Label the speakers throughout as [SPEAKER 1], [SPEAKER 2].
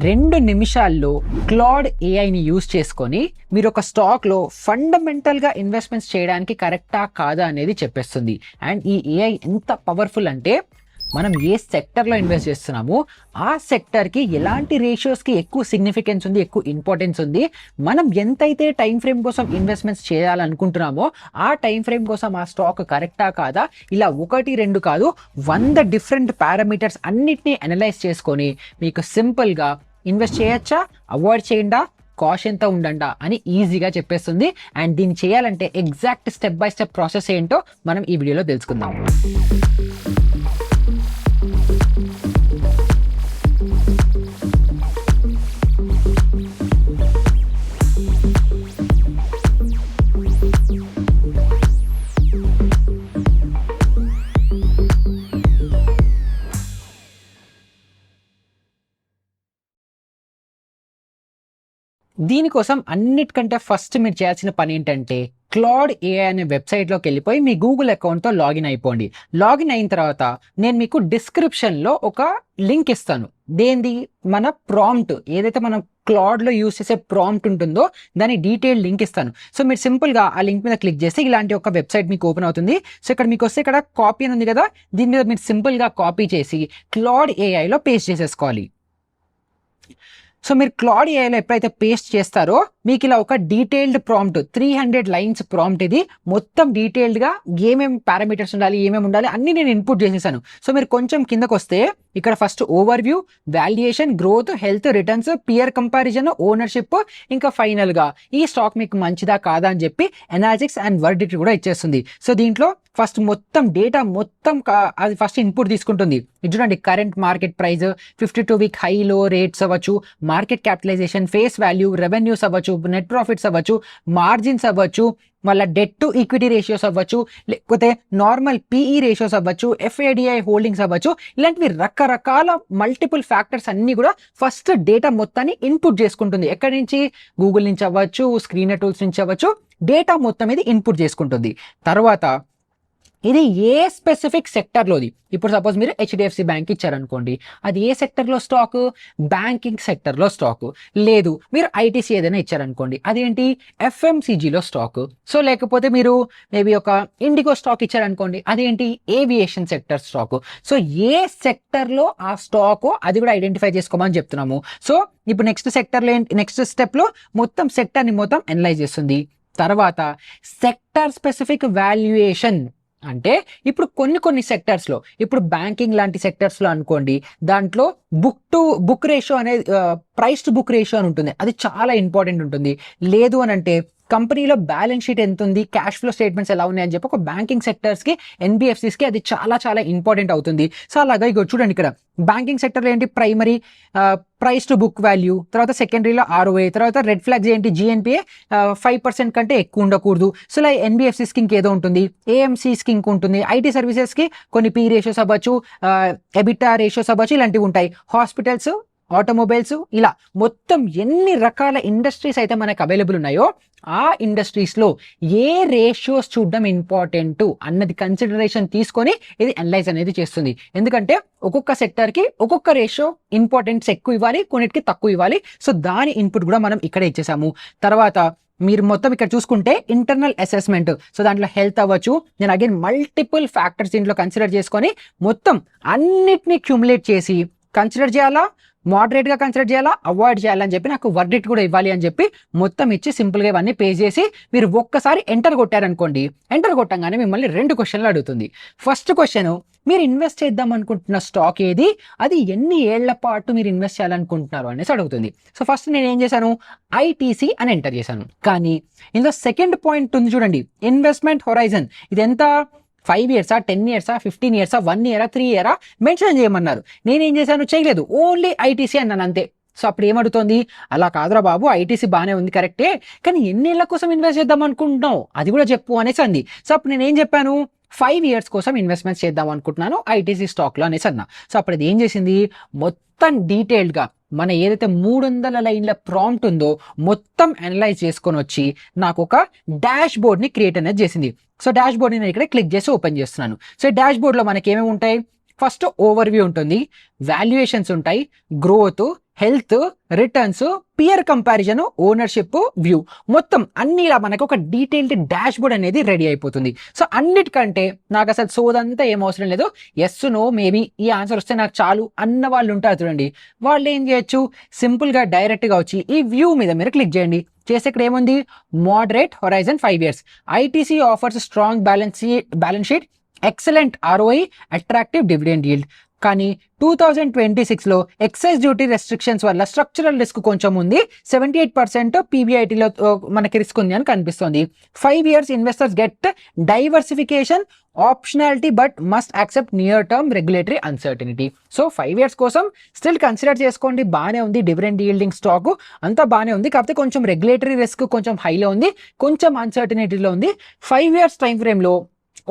[SPEAKER 1] 2 నిమిషాల్లో క్లాడ్ ఏఐని యూజ్ చేసుకొని మీరు ఒక స్టాక్లో ఫండమెంటల్గా ఇన్వెస్ట్మెంట్స్ చేయడానికి కరెక్టా కాదా అనేది చెప్పేస్తుంది. అండ్ ఈ ఏఐ ఎంత పవర్ఫుల్ అంటే మనం ఏ సెక్టర్లో ఇన్వెస్ట్ చేస్తున్నామో ఆ సెక్టర్కి ఎలాంటి రేషియోస్కి ఎక్కువ సిగ్నిఫికెన్స్ ఉంది, ఎక్కువ ఇంపార్టెన్స్ ఉంది, మనం ఎంతైతే టైం ఫ్రేమ్ కోసం ఇన్వెస్ట్మెంట్స్ చేయాలనుకుంటున్నామో ఆ టైం ఫ్రేమ్ కోసం ఆ స్టాక్ కరెక్టా కాదా, ఇలా 1, 2 కాదు 100 డిఫరెంట్ పారామీటర్స్ అన్నిటినీ అనలైజ్ చేసుకొని మీకు సింపుల్గా ఇన్వెస్ట్ చేయొచ్చా, అవాయిడ్ చేయండా, కాస్ట్ ఎంత ఉండండా అని ఈజీగా చెప్పేస్తుంది. అండ్ దీన్ని చేయాలంటే exact step by step process ఏంటో మనం ఈ వీడియోలో తెలుసుకుందాం. దీనికోసం అన్నిటికంటే ఫస్ట్ మీరు చేయాల్సిన పని ఏంటంటే క్లాడ్ ఏఐ అనే వెబ్సైట్లోకి వెళ్ళిపోయి మీ గూగుల్ అకౌంట్తో లాగిన్ అయిపోండి. లాగిన్ అయిన తర్వాత నేను మీకు డిస్క్రిప్షన్లో ఒక లింక్ ఇస్తాను. దేంది మన ప్రాంప్ట్ ఏదైతే మనం క్లాడ్లో యూజ్ చేసే ప్రాంప్ట్ ఉంటుందో దాని డీటెయిల్ లింక్ ఇస్తాను. సో మీరు సింపుల్గా ఆ లింక్ మీద క్లిక్ చేస్తే ఇలాంటి ఒక వెబ్సైట్ మీకు ఓపెన్ అవుతుంది. సో ఇక్కడ మీకు వస్తే ఇక్కడ కాపీ అని ఉంది కదా, దీని మీద మీరు సింపుల్గా కాపీ చేసి క్లాడ్ ఏఐలో పేస్ట్ చేసేసుకోవాలి. సో మీరు క్లాడ్ ఏఐలో ఎప్పుడైతే పేస్ట్ చేస్తారో మీకు ఇలా ఒక డీటెయిల్డ్ ప్రాంప్ట్ 300 లైన్స్ ప్రాంప్ట్, ఇది మొత్తం డీటెయిల్డ్గా ఏమేమి పారామీటర్స్ ఉండాలి, ఏమేమి ఉండాలి అన్ని నేను ఇన్పుట్ చేసేసాను. సో మీరు కొంచెం కిందకు వస్తే ఇక్కడ first overview, valuation, growth, health, returns, peer comparison, ownership, ఇంకా ఫైనల్గా ఈ స్టాక్ మీకు మంచిదా కాదా అని చెప్పి అనాలిసిస్ అండ్ వర్డిక్ట్ కూడా ఇచ్చేస్తుంది. సో దీంట్లో ఫస్ట్ మొత్తం డేటా మొత్తం అది ఫస్ట్ ఇన్పుట్ తీసుకుంటుంది. ఇది చూడండి, current market price, 52 week high low rates అవ్వచ్చు, market capitalization, face value, revenues అవ్వచ్చు, నెట్ ప్రాఫిట్స్ అవ్వచ్చు, మార్జిన్స్ అవ్వచ్చు, మళ్ళీ డెట్ టు ఈక్విటీ రేషియోస్ అవ్వచ్చు, లేకపోతే నార్మల్ పీఈ రేషియోస్ అవ్వచ్చు, ఎఫ్ఐడిఐ హోల్డింగ్స్ అవ్వచ్చు, ఇలాంటివి రకరకాల మల్టిపుల్ ఫ్యాక్టర్స్ అన్ని కూడా ఫస్ట్ డేటా మొత్తాన్ని ఇన్పుట్ చేసుకుంటుంది. ఎక్కడి నుంచి? గూగుల్ నుంచి అవ్వచ్చు, స్క్రీనర్ టూల్స్ నుంచి అవ్వచ్చు, డేటా మొత్తం ఇది ఇన్పుట్ చేసుకుంటుంది. తర్వాత ఇది ఏ స్పెసిఫిక్ సెక్టర్లోది, ఇప్పుడు సపోజ్ మీరు హెచ్డిఎఫ్సి బ్యాంక్ ఇచ్చారనుకోండి, అది ఏ సెక్టర్లో స్టాకు? బ్యాంకింగ్ సెక్టర్లో స్టాకు. లేదు మీరు ఐటీసీ ఏదైనా ఇచ్చారనుకోండి, అదేంటి? ఎఫ్ఎంసీజీలో స్టాకు. సో లేకపోతే మీరు మేబీ ఒక ఇండిగో స్టాక్ ఇచ్చారనుకోండి, అదేంటి? Aviation sector stock. సో ఏ సెక్టర్లో ఆ స్టాకు అది కూడా ఐడెంటిఫై చేసుకోమని చెప్తున్నాము. సో ఇప్పుడు నెక్స్ట్ స్టెప్లో మొత్తం సెక్టర్ని మొత్తం అనలైజ్ చేస్తుంది. తర్వాత సెక్టర్ స్పెసిఫిక్ వాల్యుయేషన్ అంటే ఇప్పుడు కొన్ని సెక్టర్స్లో, ఇప్పుడు బ్యాంకింగ్ లాంటి సెక్టర్స్లో అనుకోండి, దాంట్లో బుక్ రేషియో అనేది ప్రైస్ టు బుక్ రేషియో అని ఉంటుంది, అది చాలా ఇంపార్టెంట్ ఉంటుంది. లేదు అని అంటే కంపెనీలో బ్యాలెన్స్ షీట్ ఎంత ఉంది, క్యాష్ ఫ్లో స్టేట్మెంట్స్ ఎలా ఉన్నాయని చెప్పి ఒక బ్యాంకింగ్ సెక్టర్స్కి, ఎన్బిఎఫ్సిస్కి అది చాలా చాలా ఇంపార్టెంట్ అవుతుంది. సో అలాగా ఇక చూడండి, ఇక్కడ బ్యాంకింగ్ సెక్టర్లో ఏంటి? Primary price to book value, తర్వాత సెకండరీలో ఆర్ఓఏ, తర్వాత రెడ్ ఫ్లాగ్స్ ఏంటి? జిఎన్పిఏ 5% కంటే ఎక్కువ ఉండకూడదు. సో ఇలా ఎన్బిఎఫ్సిస్కి ఇంకేదో ఉంటుంది, ఏఎంసీస్కి ఇంకుంటుంది, ఐటీ సర్వీసెస్కి కొన్ని పీ రేషియోస్ అవ్వచ్చు, ఎబిటా రేషియోస్ అవ్వచ్చు, ఇలాంటివి ఉంటాయి. హాస్పిటల్స్, ఆటోమొబైల్స్, ఇలా మొత్తం ఎన్ని రకాల ఇండస్ట్రీస్ అయితే మనకు అవైలబుల్ ఉన్నాయో ఆ ఇండస్ట్రీస్లో ఏ రేషియోస్ చూడడం ఇంపార్టెంట్ అన్నది కన్సిడరేషన్ తీసుకొని ఇది అనలైజ్ అనేది చేస్తుంది. ఎందుకంటే ఒక్కొక్క సెక్టర్కి ఒక్కొక్క రేషియో ఇంపార్టెన్స్ ఎక్కువ ఇవ్వాలి, కొన్నిటికి తక్కువ ఇవ్వాలి. సో దాని ఇన్పుట్ కూడా మనం ఇక్కడే ఇచ్చేసాము. తర్వాత మీరు మొత్తం ఇక్కడ చూసుకుంటే ఇంటర్నల్ అసెస్మెంట్, సో దాంట్లో హెల్త్ అవ్వచ్చు, నేను అగైన్ మల్టిపుల్ ఫ్యాక్టర్స్ దీంట్లో కన్సిడర్ చేసుకొని మొత్తం అన్నిటినీ క్యూములేట్ చేసి కన్సిడర్ చేయాలా, మోడరేట్గా కన్సిడర్ చేయాలా, అవాయిడ్ చేయాలని చెప్పి నాకు వర్డిక్ట్ కూడా ఇవ్వాలి అని చెప్పి మొత్తం ఇచ్చి సింపుల్గా ఇవన్నీ పే చేసి మీరు ఒక్కసారి ఎంటర్ కొట్టారనుకోండి, ఎంటర్ కొట్టంగానే మిమ్మల్ని 2 క్వశ్చన్లు అడుగుతుంది. ఫస్ట్ క్వశ్చన్, మీరు ఇన్వెస్ట్ చేద్దాం అనుకుంటున్న స్టాక్ ఏది, అది ఎన్ని ఏళ్ల పాటు మీరు ఇన్వెస్ట్ చేయాలనుకుంటున్నారు అనేసి అడుగుతుంది. సో ఫస్ట్ నేను ఏం చేశాను? ఐటీసీ అని ఎంటర్ చేశాను. కానీ ఇందులో సెకండ్ పాయింట్ ఉంది చూడండి, ఇన్వెస్ట్మెంట్ హొరైజన్. ఇది ఎంత? 5 ఇయర్సా, 10 ఇయర్సా, 15 ఇయర్సా, 1 ఇయరా, 3 ఇయరా మెన్షన్ చేయమన్నారు. నేనేం చేశాను? చేయలేదు, ఓన్లీ ఐటీసీ అన్నాను అంతే. సో అప్పుడు ఏమడుగుతుంది? అలా కాదురా బాబు, ఐటీసీ బాగానే ఉంది కరెక్టే, కానీ ఎన్ని ఏళ్ళ కోసం ఇన్వెస్ట్ చేద్దాం అనుకుంటున్నావు అది కూడా చెప్పు అనేసి అంది. సో అప్పుడు నేనేం చెప్పాను? 5 ఇయర్స్ కోసం ఇన్వెస్ట్మెంట్ చేద్దాం అనుకుంటున్నాను ఐటీసీ స్టాక్లో అనేసి అన్నా. సో అప్పుడు అది ఏం చేసింది? మొత్తం డీటెయిల్డ్గా మన ఏదైతే 300 లైన్ల ప్రాంప్ట్ ఉందో మొత్తం అనలైజ్ చేసుకొని వచ్చి నాకు ఒక డాష్ బోర్డ్ని క్రియేట్ అనేది చేసింది. సో డాష్ బోర్డ్ని నేను ఇక్కడ క్లిక్ చేసి ఓపెన్ చేస్తున్నాను. సో ఈ డాష్ బోర్డ్లో మనకి ఏమేమి ఉంటాయి? ఫస్ట్ ఓవర్ వ్యూ ఉంటుంది, వాల్యుయేషన్స్ ఉంటాయి, growth, health, returns, peer comparison, ownership, view, మొత్తం అన్ని ఇలా మనకు ఒక డీటెయిల్డ్ డాష్ బోర్డ్ అనేది రెడీ అయిపోతుంది. సో అన్నిటికంటే నాకు అసలు సోదంతా ఏం అవసరం లేదు, ఎస్ నో మేబీ ఈ ఆన్సర్ వస్తే నాకు చాలు అన్న వాళ్ళు ఉంటారు చూడండి, వాళ్ళు ఏం చేయొచ్చు, సింపుల్గా డైరెక్ట్గా వచ్చి ఈ వ్యూ మీద మీరు క్లిక్ చేయండి. చేస్తే ఇక్కడ ఏముంది, moderate horizon 5 years, ITC offers strong balance sheet, excellent ROI, attractive dividend yield. కానీ 2026లో ఎక్సైజ్ డ్యూటీ రెస్ట్రిక్షన్స్ వల్ల స్ట్రక్చరల్ రిస్క్ కొంచెం ఉంది, 78% పీబీఐటీలో మనకి రిస్క్ ఉంది అని కనిపిస్తుంది. 5 years investors get diversification optionality but must accept near term regulatory uncertainty. So 5 years కోసం still consider చేసుకోండి, బాగానే ఉంది, డివిడెండ్ ఈల్డింగ్ స్టాక్ అంతా బాగానే ఉంది, కాకపోతే కొంచెం రెగ్యులేటరీ రిస్క్ కొంచెం హైలో ఉంది, కొంచెం అన్సర్టనిటీలో ఉంది. 5 years టైం ఫ్రేమ్లో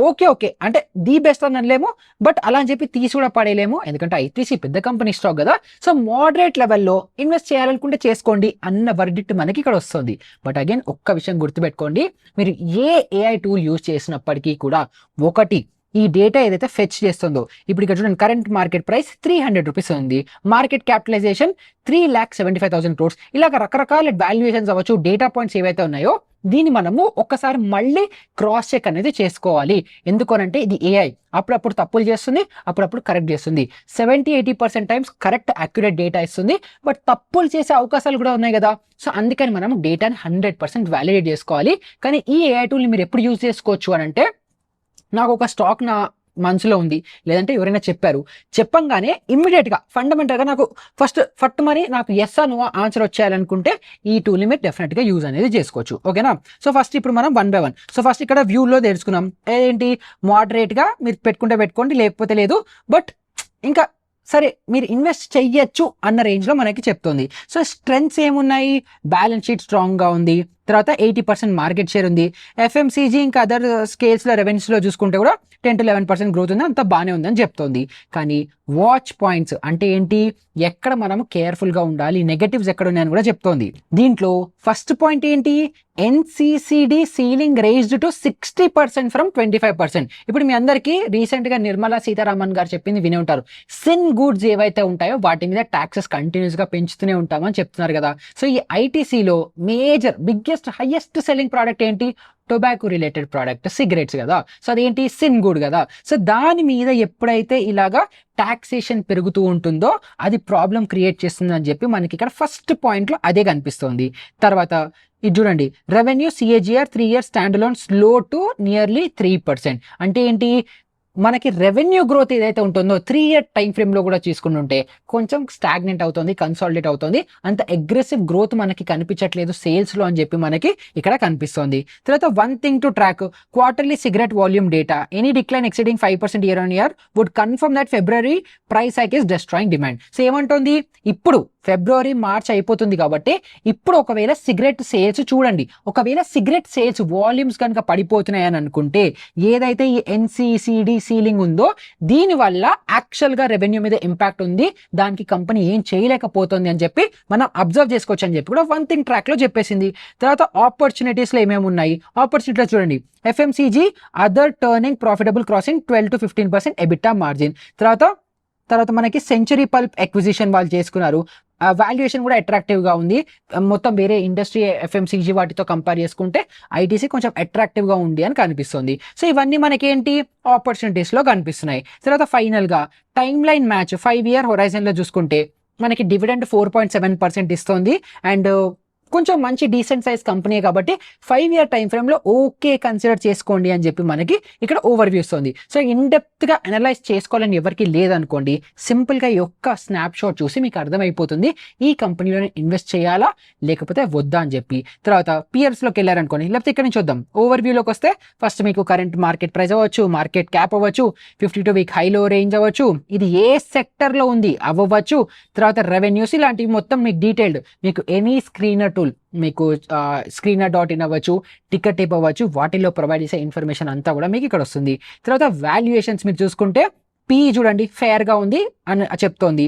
[SPEAKER 1] ఓకే అంటే ది బెస్ట్ అని అనలేము, బట్ అలా అని చెప్పి తీసి కూడా పడేయలేము, ఎందుకంటే ఐటీసీ పెద్ద కంపెనీ స్టాక్ కదా. సో మోడరేట్ లెవెల్లో ఇన్వెస్ట్ చేయాలనుకుంటే చేసుకోండి అన్న వర్డిక్ట్ మనకి ఇక్కడ వస్తుంది. బట్ అగైన్ ఒక్క విషయం గుర్తుపెట్టుకోండి, మీరు ఏ ఏఐ టూల్ యూజ్ చేసినప్పటికీ కూడా ఒకటి, ఈ డేటా ఏదైతే ఫెచ్ చేస్తుందో, ఇప్పుడు ఇక్కడ చూడండి కరెంట్ మార్కెట్ ప్రైస్ 300 రూపీస్ ఉంది, మార్కెట్ క్యాపిటలైజేషన్ 3,75,000 crores, ఇలాగ రకరకాల వాల్యుయేషన్స్ అవ్వచ్చు, డేటా పాయింట్స్ ఏవైతే ఉన్నాయో దీన్ని మనము ఒక్కసారి మళ్ళీ క్రాస్ చెక్ అనేది చేసుకోవాలి. ఎందుకనంటే ఇది ఏఐ అప్పుడప్పుడు తప్పులు చేస్తుంది, అప్పుడప్పుడు కరెక్ట్ చేస్తుంది. 70-80% టైమ్స్ కరెక్ట్ అక్యురేట్ డేటా ఇస్తుంది, బట్ తప్పులు చేసే అవకాశాలు కూడా ఉన్నాయి కదా. సో అందుకని మనం డేటాని 100% వ్యాలిడేట్ చేసుకోవాలి. కానీ ఈ ఏఐ టూల్ని మీరు ఎప్పుడు యూజ్ చేసుకోవచ్చు అని అంటే, నాకు ఒక స్టాక్ నా మనసులో ఉంది, లేదంటే ఎవరైనా చెప్పంగానే ఇమ్మీడియట్గా ఫండమెంటల్గా నాకు ఫస్ట్ మరి నాకు ఎస్ నో ఆన్సర్ వచ్చేయాలనుకుంటే ఈ టూల్ని మీరు డెఫినెట్గా యూజ్ అనేది చేసుకోవచ్చు. ఓకేనా? సో ఫస్ట్ ఇప్పుడు మనం 1 by 1. సో ఫస్ట్ ఇక్కడ వ్యూలో తెలుసుకున్నాం, ఏంటి మోడరేట్గా మీరు పెట్టుకోండి, లేకపోతే లేదు. బట్ ఇంకా సరే మీరు ఇన్వెస్ట్ చెయ్యొచ్చు అన్న రేంజ్లో మనకి చెప్తుంది. సో స్ట్రెంగ్స్ ఏమున్నాయి, బ్యాలెన్స్ షీట్ స్ట్రాంగ్గా ఉంది, తర్వాత 80% మార్కెట్ షేర్ ఉంది, ఎఫ్ఎంసీజీ ఇంకా అదర్ స్కేల్స్లో రెవెన్యూస్లో చూసుకుంటే కూడా 10-11% గ్రోత్ ఉంది, అంతా బాగానే ఉందని చెప్తోంది. కానీ వాచ్ పాయింట్స్ అంటే ఏంటి, ఎక్కడ మనం కేర్ఫుల్గా ఉండాలి, నెగటివ్స్ ఎక్కడ ఉన్నాయని కూడా చెప్తోంది. దీంట్లో ఫస్ట్ పాయింట్ ఏంటి, ఎన్సీసీడీ సీలింగ్ రేజ్డ్ టు 60% ఫ్రమ్ 25%. ఇప్పుడు మీ అందరికీ రీసెంట్గా నిర్మలా సీతారామన్ గారు చెప్పింది వినే ఉంటారు, సిన్ గూడ్స్ ఏవైతే ఉంటాయో వాటి మీద ట్యాక్సెస్ కంటిన్యూస్గా పెంచుతూనే ఉంటామని చెప్తున్నారు కదా. సో ఈ ఐటీసీలో మేజర్ హైయెస్ట్ సెల్లింగ్ ప్రోడక్ట్ ఏంటి, టొబాకో రిలేటెడ్ ప్రోడక్ట్, సిగరెట్స్ కదా. సో అదేంటి, సిన్ గుడ్ కదా. సో దాని మీద ఎప్పుడైతే ఇలాగా టాక్సేషన్ పెరుగుతూ ఉంటుందో అది ప్రాబ్లం క్రియేట్ చేస్తుంది అని చెప్పి మనకి ఇక్కడ ఫస్ట్ పాయింట్లో అదే కనిపిస్తుంది. తర్వాత ఇది చూడండి, revenue CAGR 3 years stand alone slow to nearly 3%. అంటే ఏంటి, మనకి రెవెన్యూ గ్రోత్ ఏదైతే ఉంటుందో 3 year టైం ఫ్రేమ్లో కూడా చూసుకుంటుంటే కొంచెం స్టాగ్నెంట్ అవుతుంది, కన్సాలిడేట్ అవుతుంది, అంత అగ్రెసివ్ గ్రోత్ మనకి కనిపించట్లేదు సేల్స్లో అని చెప్పి మనకి ఇక్కడ కనిపిస్తుంది. తర్వాత 1 thing to track, quarterly cigarette volume data, any decline exceeding 5% year-on-year would confirm that February price hike is destroying demand. So ఏమంటుంది, ఇప్పుడు ఫిబ్రవరి మార్చ్ అయిపోతుంది కాబట్టి ఇప్పుడు ఒకవేళ సిగరెట్ సేల్స్ చూడండి, ఒకవేళ సిగరెట్ సేల్స్ వాల్యూమ్స్ కనుక పడిపోతున్నాయని అనుకుంటే ఏదైతే ఈ ఎన్సీసీడీ సీలింగ్ ఉందో దీనివల్ల యాక్చువల్గా రెవెన్యూ మీద ఇంపాక్ట్ ఉంది, దానికి కంపెనీ ఏం చేయలేకపోతుంది అని చెప్పి మనం అబ్జర్వ్ చేసుకోవచ్చు అని చెప్పి కూడా 1 thing ట్రాక్లో చెప్పేసింది. తర్వాత ఆపర్చునిటీస్లో ఏమేమి ఉన్నాయి, ఆపర్చునిటీలో చూడండి, FMCG other turning profitable crossing 12-15% EBITDA margin. తర్వాత మనకి సెంచరీ పల్ప్ ఎక్విజిషన్ వాళ్ళు చేసుకున్నారు, వాల్యుయేషన్ కూడా అట్రాక్టివ్గా ఉంది, మొత్తం వేరే ఇండస్ట్రీ ఎఫ్ఎంసీజీ వాటితో కంపేర్ చేసుకుంటే ఐటీసీ కొంచెం అట్రాక్టివ్గా ఉంది అని కనిపిస్తుంది. సో ఇవన్నీ మనకి ఏంటి, ఆపర్చునిటీస్లో కనిపిస్తున్నాయి. తర్వాత ఫైనల్గా టైమ్ లైన్ మ్యాచ్ 5 year హొరైజన్లో చూసుకుంటే మనకి డివిడెండ్ 4.7% ఇస్తుంది, అండ్ కొంచెం మంచి డీసెంట్ సైజ్ కంపెనీ కాబట్టి 5 year టైం ఫ్రేమ్లో ఓకే కన్సిడర్ చేసుకోండి అని చెప్పి మనకి ఇక్కడ ఓవర్ వ్యూ వస్తుంది. సో ఇన్డెప్త్గా అనలైజ్ చేసుకోవాలని ఎవరికి లేదనుకోండి, సింపుల్గా ఈ ఒక్క స్నాప్ షాట్ చూసి మీకు అర్థమైపోతుంది ఈ కంపెనీలోనే ఇన్వెస్ట్ చేయాలా లేకపోతే వద్దా అని చెప్పి. తర్వాత పియర్స్లోకి వెళ్ళారనుకోండి, లేకపోతే ఇక్కడ నుంచి చూద్దాం, ఓవర్ వ్యూలోకి వస్తే ఫస్ట్ మీకు కరెంట్ మార్కెట్ ప్రైస్ అవ్వచ్చు, మార్కెట్ క్యాప్ అవ్వచ్చు, 52 week హైలో రేంజ్ అవ్వచ్చు, ఇది ఏ సెక్టర్లో ఉంది అవ్వచ్చు, తర్వాత రెవెన్యూస్ ఇలాంటివి మొత్తం మీకు డీటెయిల్డ్, మీకు ఎనీ స్క్రీనర్ టూల్, మీకు screener.in అవ్వచ్చు, టికెట్ టిప్ అవ్వచ్చు, వాటిల్లో ప్రొవైడ్ చేసే ఇన్ఫర్మేషన్ అంతా కూడా మీకు ఇక్కడ వస్తుంది. తర్వాత వాల్యుయేషన్స్ మీరు చూసుకుంటే PE చూడండి ఫేర్గా ఉంది అని చెప్తోంది,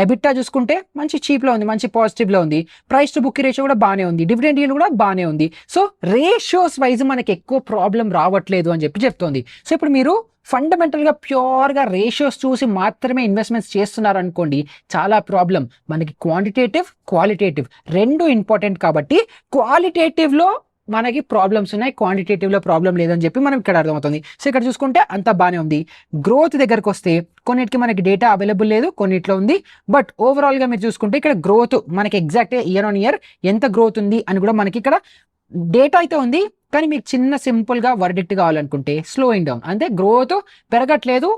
[SPEAKER 1] ఎబిటా చూసుకుంటే మంచి చీప్లో ఉంది, మంచి పాజిటివ్లో ఉంది, ప్రైస్ టు బుక్ రేషియో కూడా బాగానే ఉంది, డివిడెండ్ yield కూడా బాగానే ఉంది. సో రేషియోస్ వైజ్ మనకి ఎక్కువ ప్రాబ్లం రావట్లేదు అని చెప్పి చెప్తోంది. సో ఇప్పుడు మీరు ఫండమెంటల్గా ప్యూర్గా రేషియోస్ చూసి మాత్రమే ఇన్వెస్ట్మెంట్స్ చేస్తున్నారు అనుకోండి, చాలా ప్రాబ్లం. మనకి క్వాంటిటేటివ్ క్వాలిటేటివ్ రెండు ఇంపార్టెంట్ కాబట్టి క్వాలిటేటివ్లో మనకి ప్రాబ్లమ్స్ ఉన్నాయి, క్వాంటిటేటివ్లో ప్రాబ్లం లేదని చెప్పి మనం ఇక్కడ అర్థమవుతుంది. సో ఇక్కడ చూసుకుంటే అంతా బాగానే ఉంది. గ్రోత్ దగ్గరకు వస్తే కొన్నిటికి మనకి డేటా అవైలబుల్ లేదు, కొన్నిట్లో ఉంది. బట్ ఓవరాల్గా మీరు చూసుకుంటే ఇక్కడ గ్రోత్ మనకి ఎగ్జాక్ట్గా ఇయర్ ఆన్ ఇయర్ ఎంత గ్రోత్ ఉంది అని కూడా మనకి ఇక్కడ డేటా అయితే ఉంది. కానీ మీకు చిన్న సింపుల్గా వర్డిక్ట్ కావాలనుకుంటే స్లోయింగ్ డౌన్, అంటే గ్రోత్ పెరగట్లేదు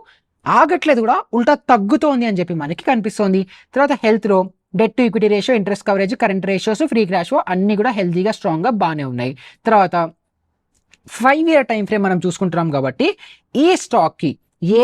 [SPEAKER 1] ఆగట్లేదు కూడా, ఉల్టా తగ్గుతోంది అని చెప్పి మనకి కనిపిస్తుంది. తర్వాత హెల్త్లో debt to equity ratio, interest coverage, current ratios, free cash flow అన్ని కూడా హెల్తీగా స్ట్రాంగ్గా బాగానే ఉన్నాయి. తర్వాత 5 year టైం ఫ్రేమ్ మనం చూసుకుంటున్నాం కాబట్టి ఈ స్టాక్కి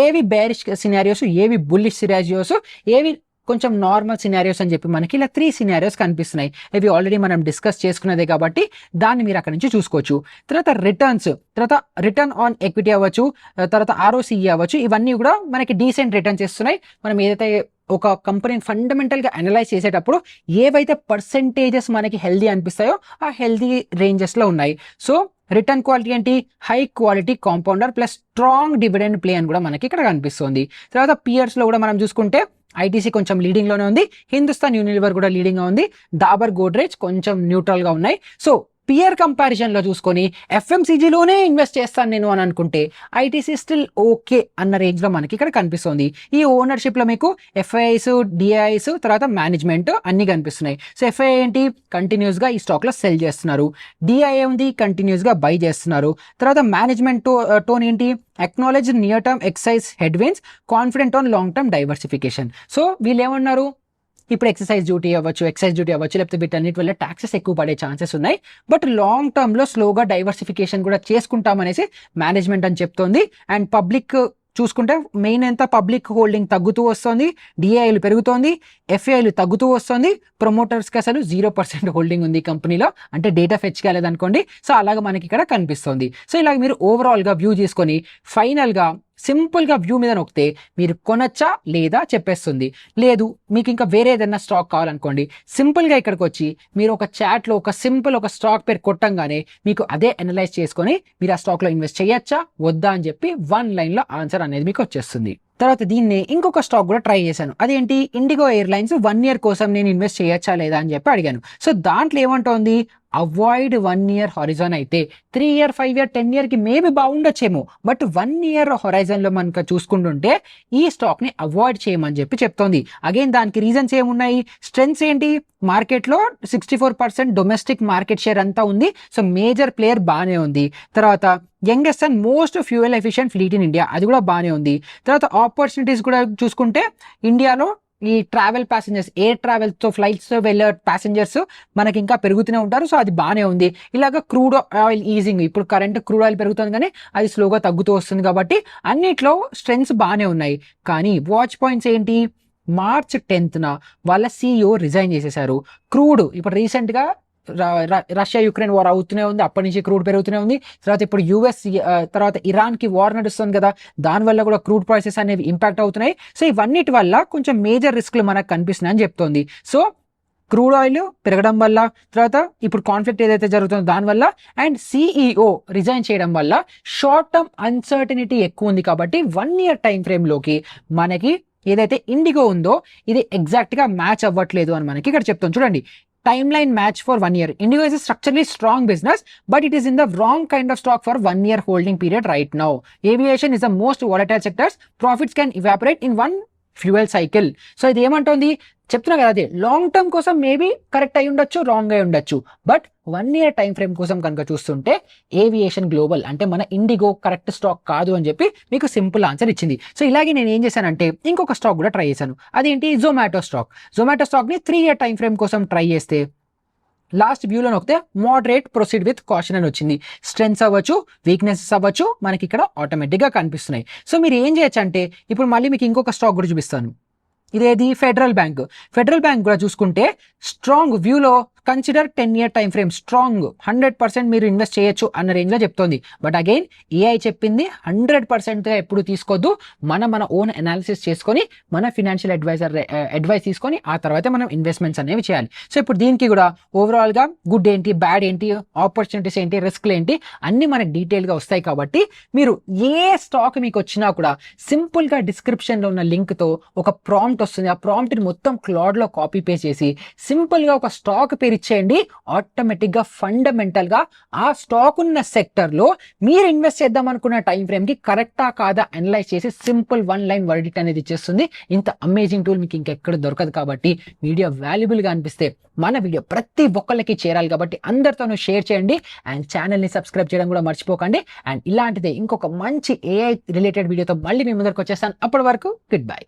[SPEAKER 1] ఏవి బేరిష్ సినారియోస్, ఏవి బుల్లిష్ సినారియోస్, ఏవి కొంచెం నార్మల్ సినారియోస్ అని చెప్పి మనకి ఇలా 3 సినారియోస్ కనిపిస్తున్నాయి. ఇవి ఆల్రెడీ మనం డిస్కస్ చేసుకున్నదే కాబట్టి దాన్ని మీరు అక్కడ నుంచి చూసుకోవచ్చు. తర్వాత రిటర్న్స్, తర్వాత రిటర్న్ ఆన్ ఎక్విటీ అవ్వచ్చు, తర్వాత ROCE అవ్వచ్చు, ఇవన్నీ కూడా మనకి డీసెంట్ రిటర్న్స్ ఇస్తున్నాయి. మనం ఏదైతే ఒక కంపెనీని ఫండమెంటల్గా అనలైజ్ చేసేటప్పుడు ఏవైతే పర్సెంటేజెస్ మనకి హెల్దీ అనిపిస్తాయో ఆ హెల్దీ రేంజెస్లో ఉన్నాయి. సో రిటర్న్ క్వాలిటీ ఏంటి, high quality compounder plus strong dividend play అని కూడా మనకి ఇక్కడ కనిపిస్తుంది. తర్వాత పియర్స్లో కూడా మనం చూసుకుంటే ITC కొంచెం లీడింగ్లోనే ఉంది, హిందుస్థాన్ యూనిలివర్ కూడా లీడింగ్గా ఉంది, డాబర్ గోడ్రేజ్ కొంచెం న్యూట్రల్గా ఉన్నాయి. సో పియర్ కంపారిజన్లో చూసుకొని FMCGలోనే ఇన్వెస్ట్ చేస్తాను నేను అని అనుకుంటే ITC స్టిల్ ఓకే అన్న రేంజ్లో మనకి ఇక్కడ కనిపిస్తుంది. ఈ ఓనర్షిప్లో మీకు FIIs, DIIs, తర్వాత మేనేజ్మెంట్ అన్ని కనిపిస్తున్నాయి. సో FII ఏంటి, కంటిన్యూస్గా ఈ స్టాక్లో సెల్ చేస్తున్నారు. DII ఉంది, కంటిన్యూస్గా బై చేస్తున్నారు. తర్వాత మేనేజ్మెంట్ టోన్ ఏంటి, acknowledge near term excise headwinds, confident on long term diversification. So వీళ్ళు ఏమన్నారు, ఇప్పుడు ఎక్సైజ్ డ్యూటీ అవ్వచ్చు, లేకపోతే వీటన్నిటి వల్ల ట్యాక్సెస్ ఎక్కువ పడే ఛాన్సెస్ ఉన్నాయి. బట్ లాంగ్ టర్మ్లో స్లోగా డైవర్సిఫికేషన్ కూడా చేసుకుంటామనేసి మేనేజ్మెంట్ అని చెప్తోంది. అండ్ పబ్లిక్ చూసుకుంటే మెయిన్ ఎంత పబ్లిక్ హోల్డింగ్ తగ్గుతూ వస్తుంది, DIIలు పెరుగుతోంది, FIIలు తగ్గుతూ వస్తుంది, ప్రమోటర్స్కి అసలు 0% హోల్డింగ్ ఉంది కంపెనీలో, అంటే డేటా ఫెచ్ కాలేదనుకోండి. సో అలాగా మనకి ఇక్కడ కనిపిస్తుంది. సో ఇలాగ మీరు ఓవరాల్గా వ్యూ చేసుకొని ఫైనల్గా సింపుల్గా వ్యూ మీద నొక్కితే మీరు కొనొచ్చా లేదా చెప్పేస్తుంది. లేదు మీకు ఇంకా వేరే ఏదైనా స్టాక్ కావాలనుకోండి, సింపుల్గా ఇక్కడికి వచ్చి మీరు ఒక చాట్లో ఒక స్టాక్ పేరు కొట్టంగానే మీకు అదే అనలైజ్ చేసుకొని మీరు ఆ స్టాక్లో ఇన్వెస్ట్ చేయొచ్చా వద్దా అని చెప్పి 1 లైన్లో ఆన్సర్ అనేది మీకు వచ్చేస్తుంది. తర్వాత దీన్ని ఇంకొక స్టాక్ కూడా ట్రై చేశాను. అదేంటి, ఇండిగో ఎయిర్లైన్స్ 1 year కోసం నేను ఇన్వెస్ట్ చేయొచ్చా లేదా అని చెప్పి అడిగాను. సో దాంట్లో ఏమంటోంది, అవాయిడ్ 1 year హొరైజన్ అయితే 3 year, 5 year, 10 yearకి మేబీ బాగుండొచ్చేమో, బట్ 1 year హొరైజన్లో మనకు చూసుకుంటుంటే ఈ స్టాక్ని అవాయిడ్ చేయమని చెప్పి చెప్తోంది. అగైన్ దానికి రీజన్స్ ఏమున్నాయి, స్ట్రెంగ్స్ ఏంటి, మార్కెట్లో 64% డొమెస్టిక్ మార్కెట్ షేర్ అంతా ఉంది. సో మేజర్ ప్లేయర్ బాగానే ఉంది. తర్వాత youngest and most fuel efficient fleet in India, అది కూడా బాగానే ఉంది. తర్వాత ఆపర్చునిటీస్ కూడా చూసుకుంటే ఇండియాలో ఈ ట్రావెల్ ప్యాసింజర్స్, ఎయిర్ ట్రావెల్స్తో ఫ్లైట్స్తో వెళ్ళే ప్యాసింజర్స్ మనకి ఇంకా పెరుగుతూనే ఉంటారు. సో అది బాగానే ఉంది. ఇలాగ క్రూడ్ ఆయిల్ ఈజింగ్, ఇప్పుడు కరెంట్ క్రూడ్ ఆయిల్ పెరుగుతుంది కానీ అది స్లోగా తగ్గుతూ వస్తుంది కాబట్టి అన్నిట్లో స్ట్రెంగ్స్ బాగానే ఉన్నాయి. కానీ వాచ్ పాయింట్స్ ఏంటి, March 10th వాళ్ళ CEO రిజైన్ చేసేశారు. క్రూడ్ ఇప్పుడు రీసెంట్గా రష్యా యుక్రెయిన్ వార్ అవుతూనే ఉంది, అప్పటి నుంచి క్రూడ్ పెరుగుతూనే ఉంది. తర్వాత ఇప్పుడు US తర్వాత ఇరాన్కి వార్ నడుస్తుంది కదా, దానివల్ల కూడా క్రూడ్ ప్రైసెస్ అనేవి ఇంపాక్ట్ అవుతున్నాయి. సో ఇవన్నిటి వల్ల కొంచెం మేజర్ రిస్క్లు మనకు కనిపిస్తున్నాయని చెప్తోంది. సో క్రూడ్ ఆయిల్ పెరగడం వల్ల, తర్వాత ఇప్పుడు కాన్ఫ్లిక్ట్ ఏదైతే జరుగుతుందో దానివల్ల, అండ్ CEO రిజైన్ చేయడం వల్ల షార్ట్ టర్మ్ అన్సర్టనిటీ ఎక్కువ ఉంది. కాబట్టి 1 year టైం ఫ్రేమ్లోకి మనకి ఏదైతే ఇండిగో ఉందో ఇది ఎగ్జాక్ట్గా మ్యాచ్ అవ్వట్లేదు అని మనకి ఇక్కడ చెప్తాం. చూడండి, timeline match for 1 year. Indigo is a structurally strong business, but it is in the wrong kind of stock for 1 year holding period right now. Aviation is the most volatile sectors. Profits can evaporate in one fuel cycle. So ఇది ఏమంటుంది, చెప్తున్నా కదా, అదే long term కోసం maybe correct అయి ఉండొచ్చు, wrong అయి ఉండొచ్చు. బట్ 1 year టైం ఫ్రేమ్ కోసం కనుక చూస్తుంటే ఏవియేషన్ గ్లోబల్ అంటే మన ఇండిగో కరెక్ట్ స్టాక్ కాదు అని చెప్పి మీకు సింపుల్ ఆన్సర్ ఇచ్చింది. సో ఇలాగే నేను ఏం చేశానంటే ఇంకొక స్టాక్ కూడా ట్రై చేశాను. అదేంటి, జొమాటో స్టాక్ని 3 year టైం ఫ్రేమ్ కోసం ట్రై చేస్తే లాస్ట్ వ్యూలో నొక్కితే మోడరేట్ ప్రొసీడ్ విత్ కాషన్ అని వచ్చింది. స్ట్రెంగ్స్ అవ్వచ్చు, వీక్నెసెస్ అవ్వచ్చు, మనకి ఇక్కడ ఆటోమేటిక్గా కనిపిస్తున్నాయి. సో మీరు ఏం చేయొచ్చు అంటే ఇప్పుడు మళ్ళీ మీకు ఇంకొక స్టాక్ కూడా చూపిస్తాను. ఇదేది, ఫెడరల్ బ్యాంక్ కూడా చూసుకుంటే స్ట్రాంగ్ వ్యూలో consider 10-year time frame strong 100% మీరు ఇన్వెస్ట్ చేయొచ్చు అన్న రేంజ్లో చెప్తోంది. బట్ అగైన్ ఏఐ చెప్పింది 100%గా ఎప్పుడు తీసుకోవద్దు. మన ఓన్ అనాలిసిస్ చేసుకొని మన ఫినాన్షియల్ అడ్వైస్ తీసుకొని ఆ తర్వాత మనం ఇన్వెస్ట్మెంట్స్ అనేవి చేయాలి. సో ఇప్పుడు దీనికి కూడా ఓవరాల్గా గుడ్ ఏంటి, బ్యాడ్ ఏంటి, ఆపర్చునిటీస్ ఏంటి, రిస్క్లు ఏంటి అన్నీ మనకు డీటెయిల్గా వస్తాయి. కాబట్టి మీరు ఏ స్టాక్ మీకు వచ్చినా కూడా సింపుల్గా డిస్క్రిప్షన్లో ఉన్న లింక్తో ఒక ప్రాంప్ట్ వస్తుంది. ఆ ప్రాంప్ట్ని మొత్తం క్లాడ్లో కాపీ పేస్ట్ చేసి సింపుల్గా ఒక స్టాక్ పేరు ఇచ్చేయండి. ఆటోమేటిక్గా ఫండమెంటల్గా ఆ స్టాక్ ఉన్న సెక్టర్లో మీరు ఇన్వెస్ట్ చేద్దాం అనుకున్న టైం ఫ్రేమ్కి కరెక్టా కాదా అనలైజ్ చేసి సింపుల్ 1 లైన్ వర్డిట్ అనేది ఇచ్చేస్తుంది. ఇంత అమేజింగ్ టూల్ మీకు ఇంకెక్కడ దొరకదు. కాబట్టి వీడియో వాల్యుబుల్గా అనిపిస్తే మన వీడియో ప్రతి ఒక్కళ్ళకి చేరాలి కాబట్టి అందరితోనూ షేర్ చేయండి అండ్ ఛానల్ని సబ్స్క్రైబ్ చేయడం కూడా మర్చిపోకండి. అండ్ ఇలాంటిదే ఇంకొక మంచి ఏఐ రిలేటెడ్ వీడియోతో మళ్ళీ మీ ముందరకు వచ్చేస్తాను. అప్పటి వరకు గుడ్ బై.